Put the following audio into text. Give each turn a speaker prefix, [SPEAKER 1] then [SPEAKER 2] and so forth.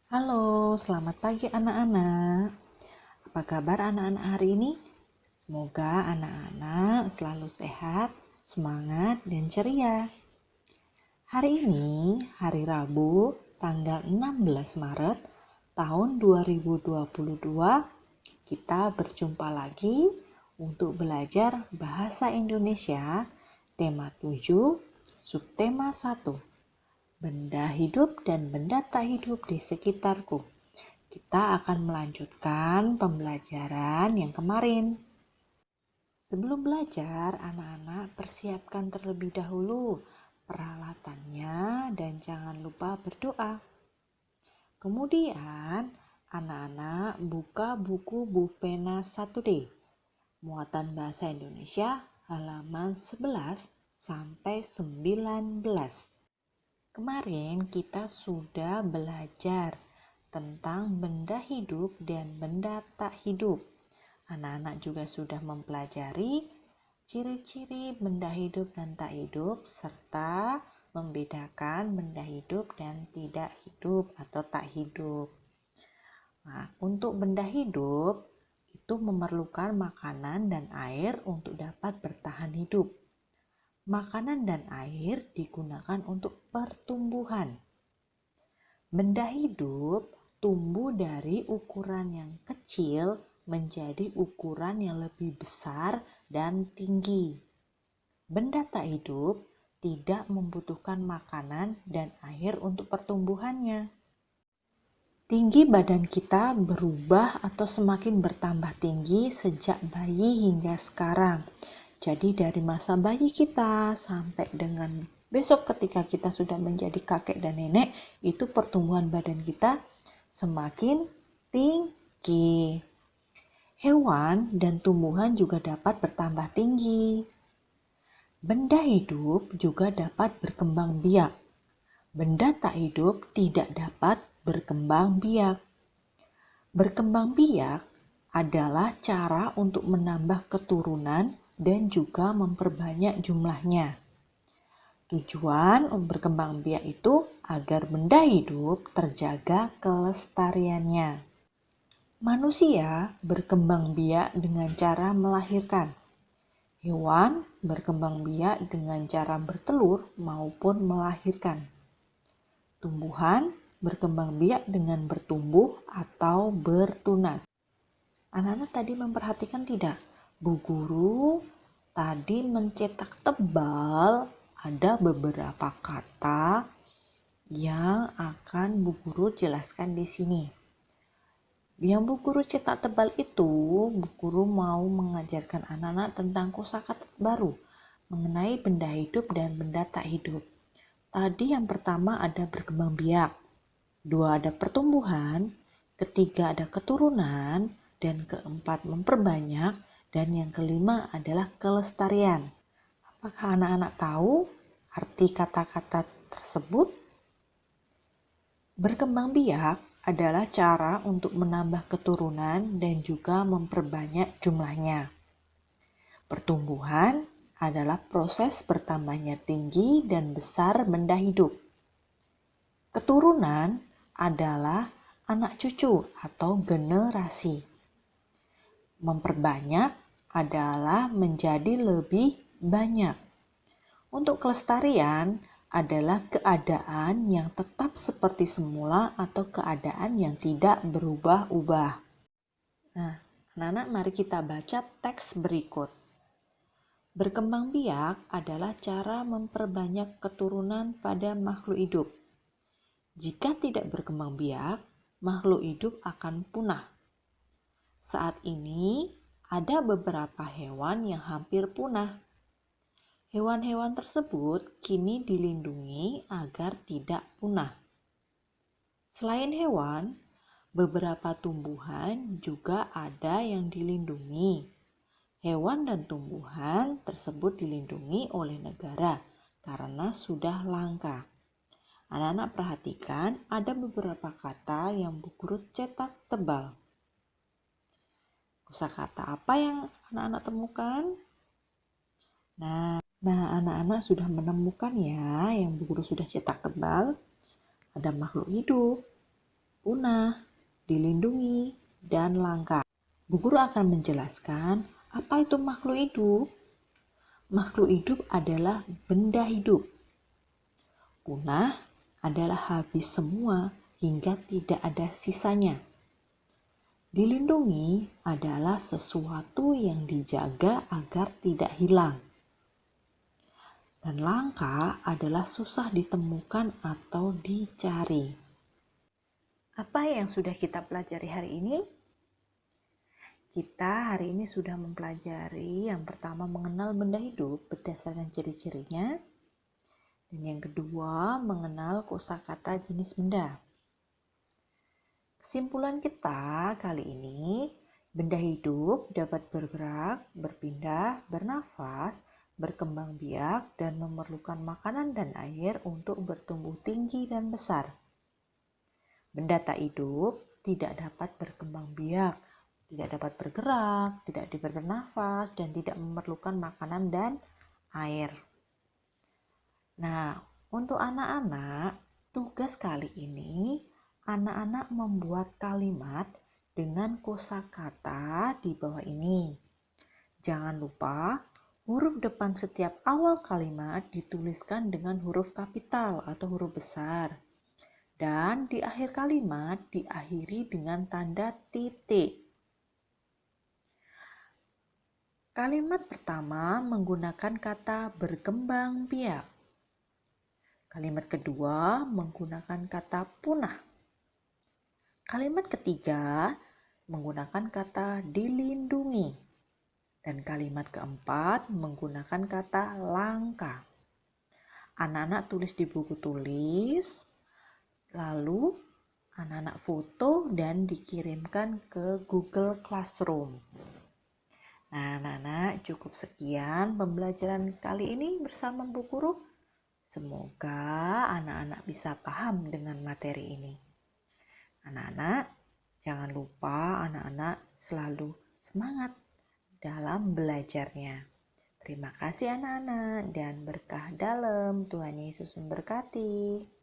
[SPEAKER 1] Halo, selamat pagi anak-anak. Apa kabar anak-anak hari ini? Semoga anak-anak selalu sehat, semangat, dan ceria. Hari ini, hari Rabu, tanggal 16 Maret tahun 2022, kita berjumpa lagi untuk belajar Bahasa Indonesia, tema 7, subtema 1. Benda hidup dan benda tak hidup di sekitarku. Kita akan melanjutkan pembelajaran yang kemarin. Sebelum belajar, anak-anak persiapkan terlebih dahulu peralatannya dan jangan lupa berdoa. Kemudian, anak-anak buka buku Bufena 1D, muatan bahasa Indonesia halaman 11 sampai 19. Kemarin kita sudah belajar tentang benda hidup dan benda tak hidup. Anak-anak juga sudah mempelajari ciri-ciri benda hidup dan tak hidup serta membedakan benda hidup dan tidak hidup atau tak hidup. Nah, untuk benda hidup itu memerlukan makanan dan air untuk dapat bertahan hidup. Makanan dan air digunakan untuk pertumbuhan. Benda hidup tumbuh dari ukuran yang kecil menjadi ukuran yang lebih besar dan tinggi. Benda tak hidup tidak membutuhkan makanan dan air untuk pertumbuhannya. Tinggi badan kita berubah atau semakin bertambah tinggi sejak bayi hingga sekarang. Jadi dari masa bayi kita sampai dengan besok ketika kita sudah menjadi kakek dan nenek, itu pertumbuhan badan kita semakin tinggi. Hewan dan tumbuhan juga dapat bertambah tinggi. Benda hidup juga dapat berkembang biak. Benda tak hidup tidak dapat berkembang biak. Berkembang biak adalah cara untuk menambah keturunan dan juga memperbanyak jumlahnya. Tujuan berkembang biak itu agar benda hidup terjaga kelestariannya. Manusia berkembang biak dengan cara melahirkan. Hewan berkembang biak dengan cara bertelur maupun melahirkan. Tumbuhan berkembang biak dengan bertumbuh atau bertunas. Anak-anak tadi memperhatikan tidak? Bu Guru tadi mencetak tebal, ada beberapa kata yang akan Bu Guru jelaskan di sini. Yang Bu Guru cetak tebal itu, Bu Guru mau mengajarkan anak-anak tentang kosakata baru mengenai benda hidup dan benda tak hidup. Tadi yang pertama ada berkembang biak, dua ada pertumbuhan, ketiga ada keturunan, dan keempat memperbanyak, dan yang kelima adalah kelestarian. Apakah anak-anak tahu arti kata-kata tersebut? Berkembang biak adalah cara untuk menambah keturunan dan juga memperbanyak jumlahnya. Pertumbuhan adalah proses bertambahnya tinggi dan besar benda hidup. Keturunan adalah anak cucu atau generasi. Memperbanyak adalah menjadi lebih banyak. Untuk kelestarian adalah keadaan yang tetap seperti semula atau keadaan yang tidak berubah-ubah. Nah, anak-anak mari kita baca teks berikut. Berkembang biak adalah cara memperbanyak keturunan pada makhluk hidup. Jika tidak berkembang biak, makhluk hidup akan punah. Saat ini ada beberapa hewan yang hampir punah. Hewan-hewan tersebut kini dilindungi agar tidak punah. Selain hewan, beberapa tumbuhan juga ada yang dilindungi. Hewan dan tumbuhan tersebut dilindungi oleh negara karena sudah langka. Anak-anak perhatikan ada beberapa kata yang Bu Guru cetak tebal. Kosakata apa yang anak-anak temukan? Nah, anak-anak sudah menemukan ya yang Bu Guru sudah cetak tebal. Ada makhluk hidup, punah, dilindungi, dan langka. Bu Guru akan menjelaskan apa itu makhluk hidup. Makhluk hidup adalah benda hidup. Punah adalah habis semua hingga tidak ada sisanya. Dilindungi adalah sesuatu yang dijaga agar tidak hilang. Dan langka adalah susah ditemukan atau dicari. Apa yang sudah kita pelajari hari ini? Kita hari ini sudah mempelajari yang pertama mengenal benda hidup berdasarkan ciri-cirinya. Dan yang kedua mengenal kosakata jenis benda. Kesimpulan kita kali ini, benda hidup dapat bergerak, berpindah, bernafas, berkembang biak, dan memerlukan makanan dan air untuk bertumbuh tinggi dan besar. Benda tak hidup tidak dapat berkembang biak, tidak dapat bergerak, tidak dapat bernafas, dan tidak memerlukan makanan dan air. Nah, untuk anak-anak, tugas kali ini, anak-anak membuat kalimat dengan kosakata di bawah ini. Jangan lupa, huruf depan setiap awal kalimat dituliskan dengan huruf kapital atau huruf besar. Dan di akhir kalimat diakhiri dengan tanda titik. Kalimat pertama menggunakan kata berkembang biak. Kalimat kedua menggunakan kata punah. Kalimat ketiga menggunakan kata dilindungi. Dan kalimat keempat menggunakan kata langka. Anak-anak tulis di buku tulis, lalu anak-anak foto dan dikirimkan ke Google Classroom. Nah, anak-anak cukup sekian pembelajaran kali ini bersama Bu Guru. Semoga anak-anak bisa paham dengan materi ini. Anak-anak, jangan lupa anak-anak selalu semangat dalam belajarnya. Terima kasih anak-anak dan berkah dalam. Tuhan Yesus memberkati.